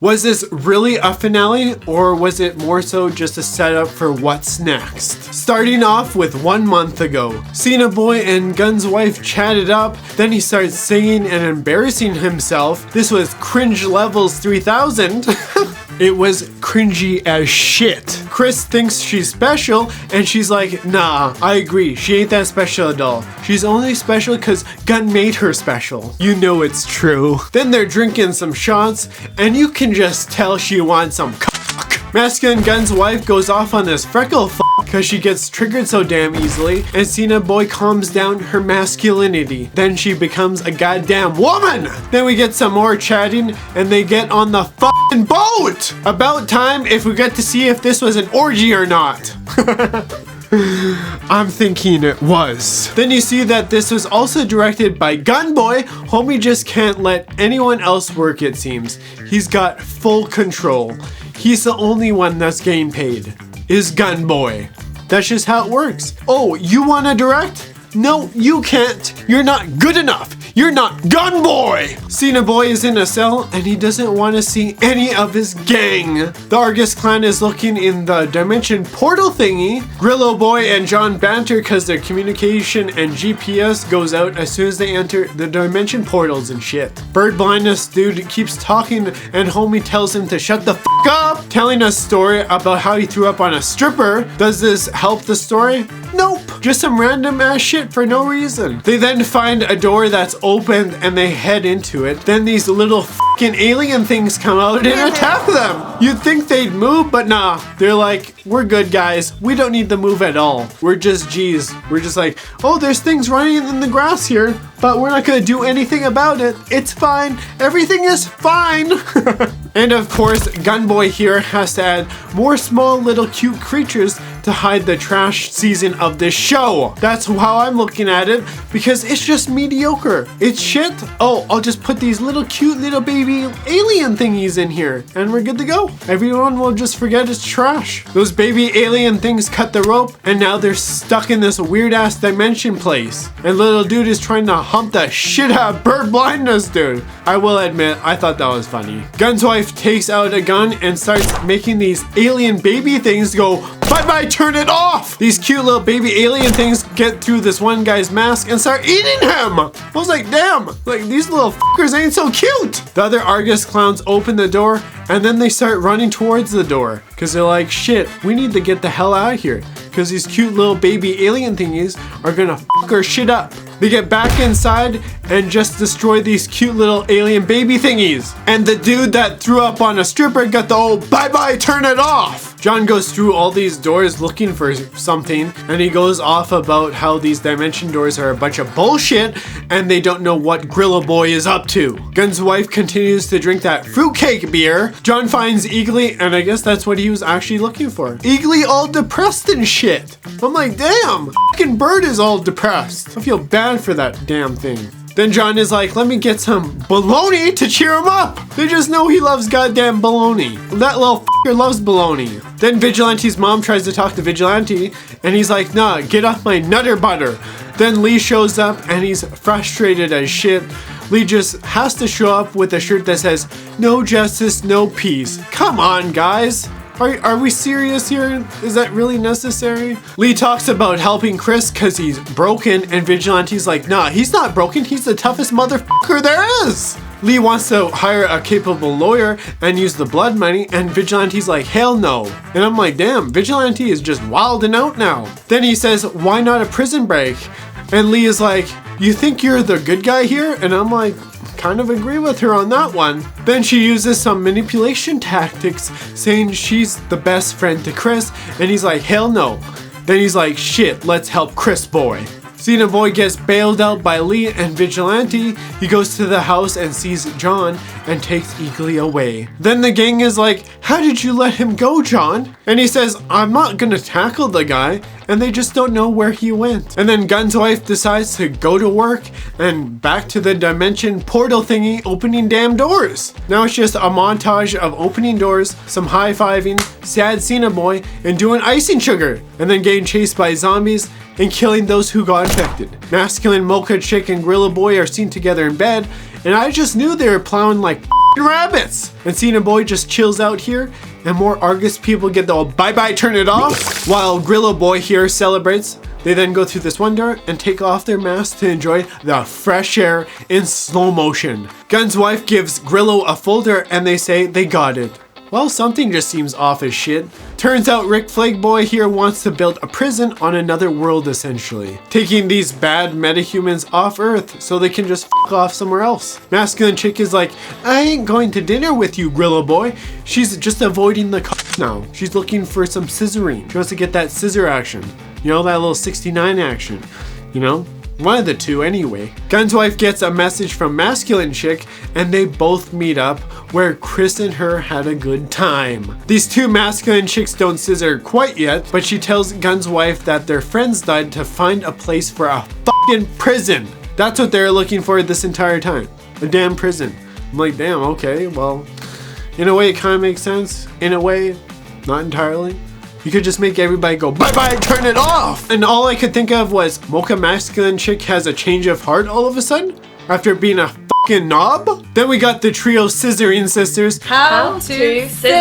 Was this really a finale, or was it more so just a setup for what's next? Starting off with 1 month ago, Cena Boy and Gunn's wife chatted up, then he starts singing and embarrassing himself. This was cringe levels 3000. It was cringy as shit. Chris thinks she's special, and she's like, nah, I agree, she ain't that special at all. She's only special because Gunn made her special. You know it's true. Then they're drinking some shots, and you can just tell she wants some cock. Masculine Gunn's wife goes off on this freckle because she gets triggered so damn easily, and Cena Boy calms down her masculinity. Then she becomes a goddamn woman! Then we get some more chatting, and they get on the fucking boat! About time if we get to see if this was an orgy or not. I'm thinking it was. Then you see that this was also directed by Gun Boy. Homie just can't let anyone else work, it seems. He's got full control. He's the only one that's getting paid. Is Gun Boy. That's just how it works. Oh, you wanna direct? No, you can't. You're not good enough. You're not Gun Boy! Cena Boy is in a cell and he doesn't want to see any of his gang. The Argus clan is looking in the dimension portal thingy. Grillo Boy and John banter because their communication and GPS goes out as soon as they enter the dimension portals and shit. Bird blindness dude keeps talking and homie tells him to shut the fuck up, telling a story about how he threw up on a stripper. Does this help the story? Nope. Just some random ass shit for no reason. They then find a door that's opened and they head into it. Then these little fucking alien things come out and attack them. You'd think they'd move, but nah. They're like, we're good guys. We don't need to move at all. We're just G's. We're just like, oh, there's things running in the grass here, but we're not gonna do anything about it. It's fine. Everything is fine. And of course, Gun Boy here has to add more small little cute creatures to hide the trash season of this show. That's how I'm looking at it, because it's just mediocre. It's shit. Oh, I'll just put these little cute little baby alien thingies in here and we're good to go. Everyone will just forget it's trash. Those baby alien things cut the rope and now they're stuck in this weird ass dimension place. And little dude is trying to hump the shit out of bird blindness dude. I will admit, I thought that was funny. Gun's wife takes out a gun and starts making these alien baby things go bye-bye, turn it off! These cute little baby alien things get through this one guy's mask and start eating him! I was like, damn, like these little fuckers ain't so cute! The other Argus clowns open the door and then they start running towards the door because they're like, shit, we need to get the hell out of here because these cute little baby alien thingies are gonna fuck our shit up. They get back inside and just destroy these cute little alien baby thingies. And the dude that threw up on a stripper got the old bye-bye, turn it off. John goes through all these doors looking for something and he goes off about how these dimension doors are a bunch of bullshit and they don't know what Grillo Boy is up to. Gun's wife continues to drink that fruitcake beer. John finds Eagly and I guess that's what he was actually looking for. Eagly all depressed and shit. I'm like, damn, fucking bird is all depressed. I feel bad for that damn thing. Then John is like, let me get some bologna to cheer him up. They just know he loves goddamn bologna. That little f***er loves bologna. Then Vigilante's mom tries to talk to Vigilante and he's like, nah, get off my nutter butter. Then Lee shows up and he's frustrated as shit. Lee just has to show up with a shirt that says, no justice, no peace. Come on, guys. Are we serious here? Is that really necessary? Lee talks about helping Chris because he's broken and Vigilante's like, nah, he's not broken. He's the toughest motherfucker there is. Lee wants to hire a capable lawyer and use the blood money and Vigilante's like, hell no. And I'm like, damn, Vigilante is just wilding out now. Then he says, why not a prison break? And Lee is like, you think you're the good guy here? And I'm like, kind of agree with her on that one. Then she uses some manipulation tactics saying she's the best friend to Chris and he's like, hell no. Then he's like, shit, let's help Chris Boy. Cena Boy gets bailed out by Lee and Vigilante. He goes to the house and sees John and takes Eagly away. Then the gang is like, how did you let him go, John? And he says, I'm not gonna tackle the guy. And they just don't know where he went. And then Gun's wife decides to go to work and back to the dimension portal thingy opening damn doors. Now it's just a montage of opening doors, some high-fiving, sad Cena Boy, and doing icing sugar. And then getting chased by zombies and killing those who got infected. Masculine Mocha Chick and Gorilla Boy are seen together in bed, and I just knew they were plowing like rabbits. And Cena Boy just chills out here, and more Argus people get the bye-bye turn it off, while Grillo Boy here celebrates. They then go through this one door and take off their masks to enjoy the fresh air in slow motion. Gunn's wife gives Grillo a folder and they say they got it. Well, something just seems off as shit. Turns out Rick Flag Boy here wants to build a prison on another world essentially, taking these bad metahumans off Earth so they can just f off somewhere else. Masculine chick is like, I ain't going to dinner with you, Grillo Boy. She's just avoiding the now. She's looking for some scissoring. She wants to get that scissor action. You know, that little 69 action. You know? One of the two anyway. Gunn's wife gets a message from masculine chick and they both meet up where Chris and her had a good time. These two masculine chicks don't scissor quite yet, but she tells Gunn's wife that their friends died to find a place for a fucking prison. That's what they're looking for this entire time. A damn prison. I'm like, damn, okay, well, in a way it kind of makes sense. In a way, not entirely. You could just make everybody go bye-bye, turn it off! And all I could think of was Mocha Masculine Chick has a change of heart all of a sudden after being a fucking knob. Then we got the trio Scissoring Sisters. How to scissor.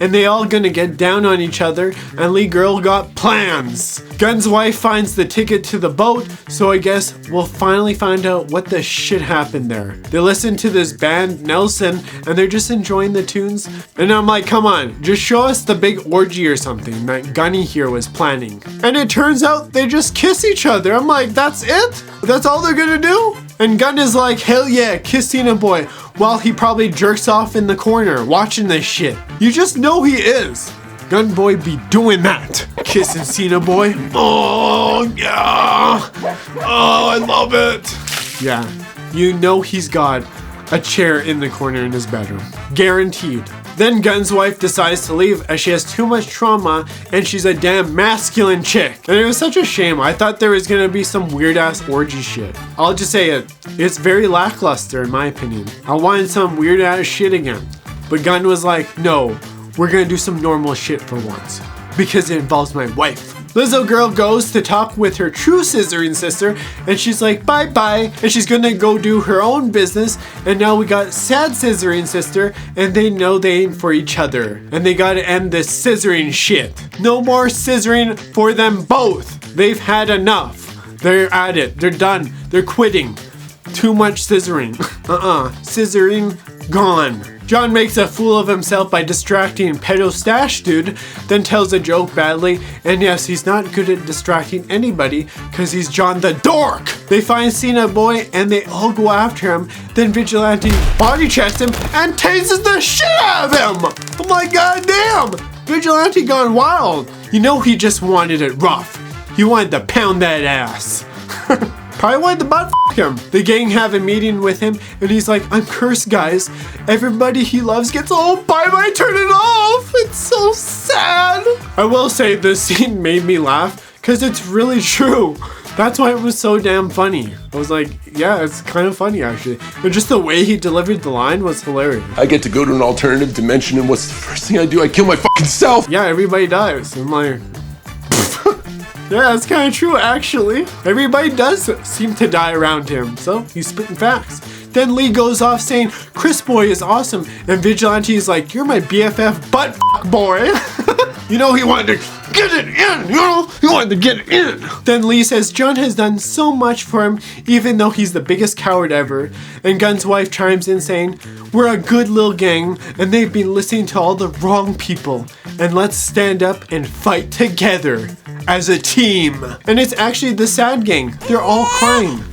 And they all gonna get down on each other and Lee Girl got plans. Gunn's wife finds the ticket to the boat, so I guess we'll finally find out what the shit happened there. They listen to this band Nelson and they're just enjoying the tunes. And I'm like, come on, just show us the big orgy or something that Gunny here was planning. And it turns out they just kiss each other. I'm like, that's it? That's all they're gonna do? And Gunn is like, hell yeah, kiss Cena Boy, while he probably jerks off in the corner watching this shit. You just know he is. Gun Boy be doing that. Kissing Cena Boy. Oh, yeah. Oh, I love it. Yeah, you know he's got a chair in the corner in his bedroom. Guaranteed. Then Gunn's wife decides to leave as she has too much trauma and she's a damn masculine chick. And it was such a shame. I thought there was gonna be some weird ass orgy shit. I'll just say it. It's very lackluster in my opinion. I wanted some weird ass shit again. But Gunn was like, no, we're gonna do some normal shit for once. Because it involves my wife. Lizzo Girl goes to talk with her true scissoring sister and she's like bye-bye and she's gonna go do her own business, and now we got sad scissoring sister and they know they ain't for each other and they gotta end this scissoring shit. No more scissoring for them both. They've had enough. They're at it. They're done. They're quitting. Too much scissoring. Scissoring gone. John makes a fool of himself by distracting Pedo Stash Dude, then tells a joke badly, and yes, he's not good at distracting anybody because he's John the Dork. They find Cena Boy and they all go after him, then Vigilante body checks him and tases the shit out of him. I'm like, god damn, Vigilante gone wild. You know he just wanted it rough. He wanted to pound that ass. Probably wanted to butt f him. The gang have a meeting with him and he's like, I'm cursed guys. Everybody he loves gets all bye-bye, turn it off. It's so sad. I will say this scene made me laugh because it's really true. That's why it was so damn funny. I was like, yeah, it's kind of funny actually. But just the way he delivered the line was hilarious. I get to go to an alternative dimension and what's the first thing I do? I kill my fucking self. Yeah, everybody dies. I'm like, yeah, that's kind of true, actually. Everybody does seem to die around him, so he's spitting facts. Then Lee goes off saying, Chris Boy is awesome, and Vigilante is like, you're my BFF butt boy. You know he wanted to get it in, you know? He wanted to get it in. Then Lee says John has done so much for him, even though he's the biggest coward ever. And Gunn's wife chimes in saying, we're a good little gang, and they've been listening to all the wrong people. And let's stand up and fight together as a team. And it's actually the sad gang. They're all crying.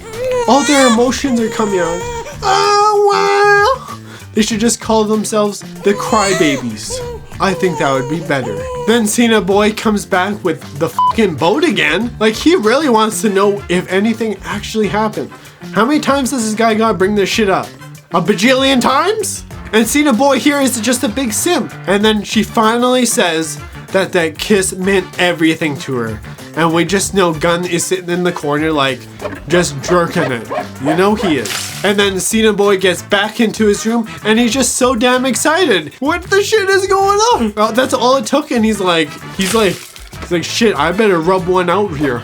All their emotions are coming out. Oh, wow. They should just call themselves the Crybabies. I think that would be better. Then Cena Boy comes back with the fucking boat again. Like, he really wants to know if anything actually happened. How many times does this guy gotta bring this shit up? A bajillion times? And Cena Boy here is just a big simp. And then she finally says that kiss meant everything to her. And we just know Gunn is sitting in the corner like, just jerking it. You know he is. And then Cena Boy gets back into his room and he's just so damn excited. What the shit is going on? Well, that's all it took, and he's like, shit, I better rub one out here.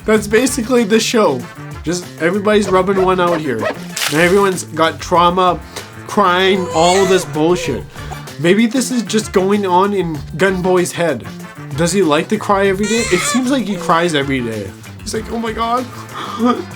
That's basically the show. Just everybody's rubbing one out here. And everyone's got trauma, crying, all this bullshit. Maybe this is just going on in Gunboy's head. Does he like to cry every day? It seems like he cries every day. He's like, oh my god,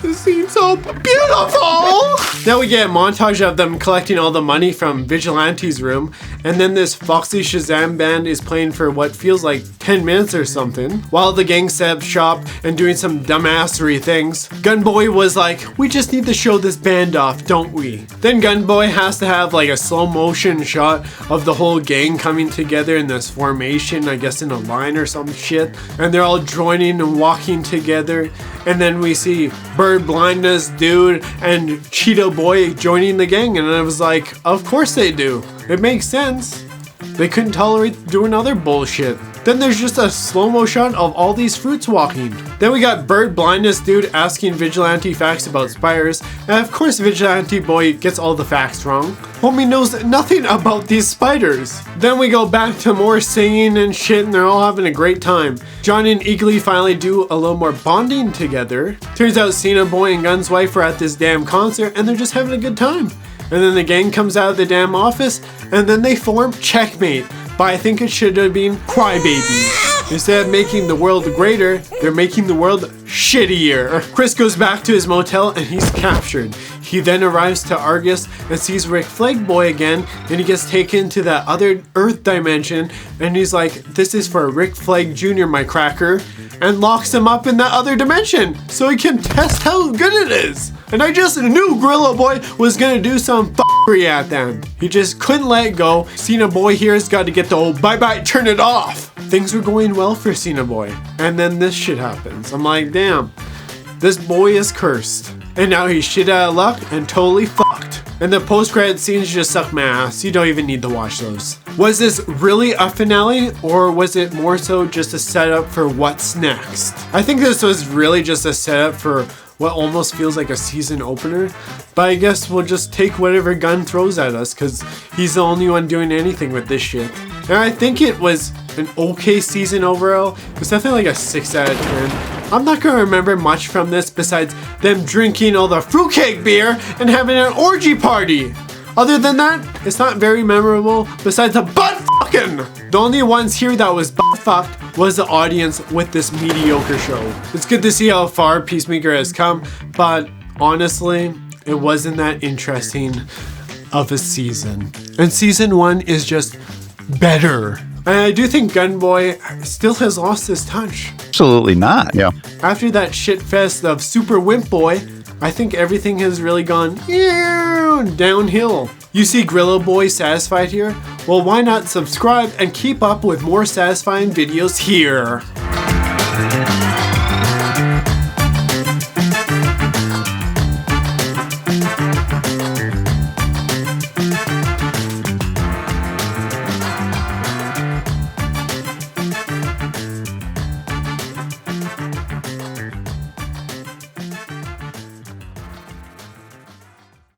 this seems so beautiful! Now we get a montage of them collecting all the money from Vigilante's room, and then this Foxy Shazam band is playing for what feels like 10 minutes or something, while the gang set up shop and doing some dumbassery things. Gunboy was like, we just need to show this band off, don't we? Then Gunboy has to have like a slow motion shot of the whole gang coming together in this formation, I guess in a line or some shit, and they're all joining and walking together. And then we see Bird Blindness Dude and Cheeto Boy joining the gang, and I was like, of course they do. It makes sense. They couldn't tolerate doing other bullshit. Then there's just a slow-mo shot of all these fruits walking. Then we got Bird Blindness Dude asking Vigilante facts about spiders, and of course Vigilante Boy gets all the facts wrong. Homie knows nothing about these spiders. Then we go back to more singing and shit, and they're all having a great time. John and Eagly finally do a little more bonding together. Turns out Cena Boy and Gun's wife are at this damn concert, and they're just having a good time. And then the gang comes out of the damn office, and then they form Checkmate. But I think it should have been Crybabies. Instead of making the world greater, they're making the world shittier. Chris goes back to his motel and he's captured. He then arrives to Argus and sees Rick Flag Boy again, and he gets taken to that other Earth dimension, and he's like, this is for Rick Flag Jr., my cracker, and locks him up in that other dimension so he can test how good it is. And I just knew Gorilla Boy was gonna do some f***ery at them. He just couldn't let it go. Cena Boy here's got to get the old bye-bye, turn it off. Things were going well for Cena Boy. And then this shit happens. I'm like, damn, this boy is cursed. And now he's shit out of luck and totally fucked. And the post-credit scenes just suck my ass. You don't even need to watch those. Was this really a finale, or was it more so just a setup for what's next? I think this was really just a setup for what almost feels like a season opener, but I guess we'll just take whatever Gunn throws at us, because he's the only one doing anything with this shit. And I think it was an okay season overall. It's definitely like a 6 out of 10. I'm not gonna remember much from this besides them drinking all the fruitcake beer and having an orgy party. Other than that, it's not very memorable besides the butt fucking. The only ones here that was butt fucked was the audience with this mediocre show. It's good to see how far Peacemaker has come, but honestly, it wasn't that interesting of a season. And season 1 is just better. And I do think Gunboy still has lost his touch. Absolutely not. Yeah. After that shit fest of Super Wimp Boy, I think everything has really gone downhill. You see Gorilla Boy satisfied here? Well, why not subscribe and keep up with more satisfying videos here?